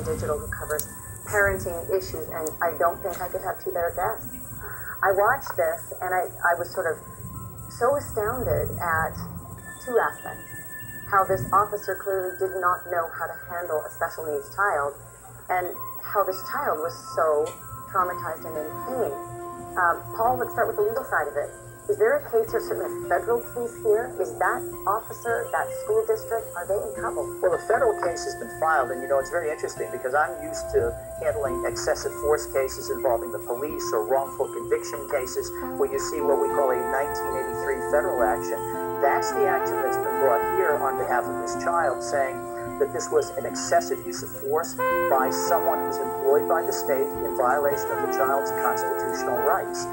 Digital, who covers parenting issues, and I don't think I could have two better guests. I watched this and I was sort of so astounded at two aspects. How this officer clearly did not know how to handle a special needs child, and how this child was so traumatized and in pain. Paul, let's start with the legal side of it. Is there a case, or certainly a federal case here? Is that officer, that school district, are they in trouble? Well, a federal case has been filed, and it's very interesting because I'm used to handling excessive force cases involving the police or wrongful conviction cases where you see what we call a 1983 federal action. That's the action that's been brought here on behalf of this child, saying that this was an excessive use of force by someone who's employed by the state in violation of the child's constitutional rights.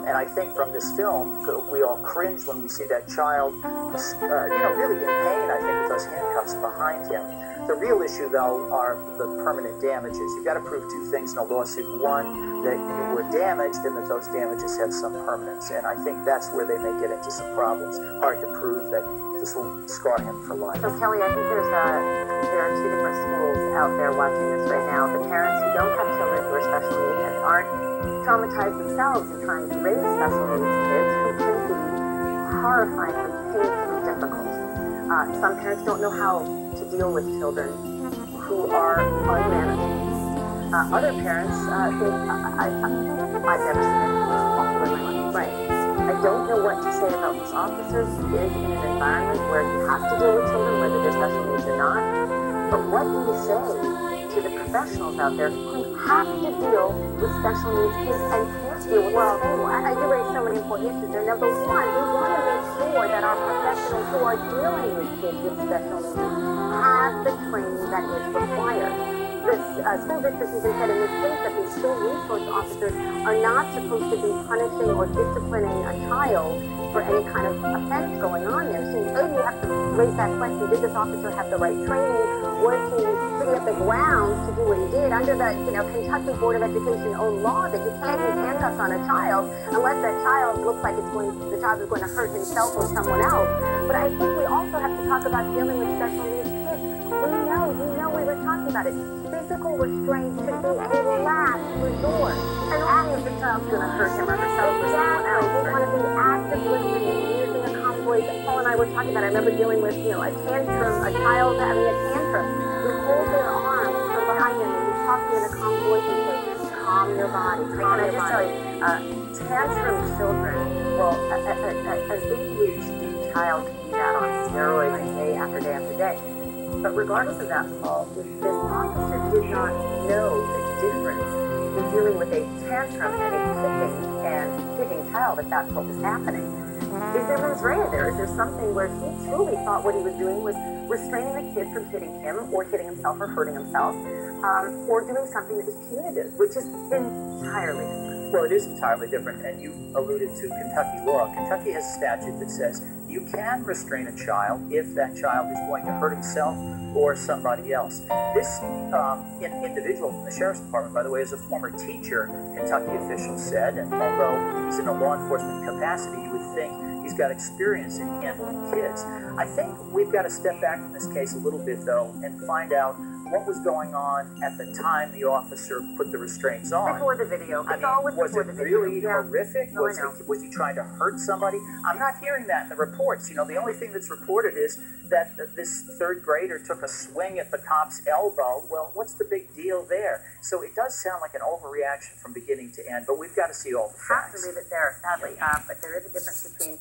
And I think from this film, we all cringe when we see that child, really in pain, I think, with those handcuffs behind him. The real issue, though, are the permanent damages. You've got to prove two things in a lawsuit. One, that you were damaged and that those damages had some permanence. And I think that's where they may get into some problems. Hard to prove that this will scar him for life. So, Kelly, I think there are two different schools out there watching this right now. The parents who don't have children who are special needs and aren't traumatized themselves in trying to raise special needs kids, who can be horrifyingly painfully difficult. Some parents don't know how to deal with children who are unmanageable. Other parents think, I've never seen anything this awful in my life. Right. I don't know what to say about this officer. He is in an environment where he has to deal with children, whether they're special needs or not. But what do you say to the professionals out there who have to deal with special needs kids and can't deal with I do raise so many important issues there. Number one, we want to make sure that our professionals who are dealing with kids with special needs have the training that is required. The school district even said in this case that these school resource officers are not supposed to be punishing or disciplining a child for any kind of offense going on there. So you have to raise that question, did this officer have the right training? Was he sitting at the grounds to do what he did under the Kentucky Board of Education own law that you can't use handcuffs on a child unless that child looks like the child is going to hurt himself or someone else. But I think we also have to talk about dealing with special needs kids. We were talking about it. Physical restraint should be a last resort. And only if the child's going to hurt him or herself or someone else. We want to be active listening, using a calm voice. Paul and I were talking about, I remember dealing with, a tantrum, a child having a tantrum. You hold their arms from behind them and you talk to them in a calm voice and say, calm your body, calm your body. Tantrum children, well, an ADHD child can do that on steroids day after day after day. But regardless of that, Paul, this officer did not know the difference in dealing with a tantrum and a kicking child, if that's what was happening. Is there mens rea there? Is there something where he truly thought what he was doing was restraining the kid from hitting him or hitting himself or hurting himself, or doing something that was punitive, which is entirely different? Well, it is entirely different, and you alluded to Kentucky law. Kentucky has a statute that says you can restrain a child if that child is going to hurt himself or somebody else. This individual from the Sheriff's Department, by the way, is a former teacher, Kentucky officials said, and although he's in a law enforcement capacity, you would think he's got experience in handling kids. I think we've got to step back from this case a little bit, though, and find out what was going on at the time the officer put the restraints on. Before the video. Was it really horrific? No, Was he trying to hurt somebody? I'm not hearing that in the reports. The only thing that's reported is that this third grader took a swing at the cop's elbow. Well, what's the big deal there? So it does sound like an overreaction from beginning to end, but we've got to see all the facts. Have to leave it there, sadly. But there is a difference between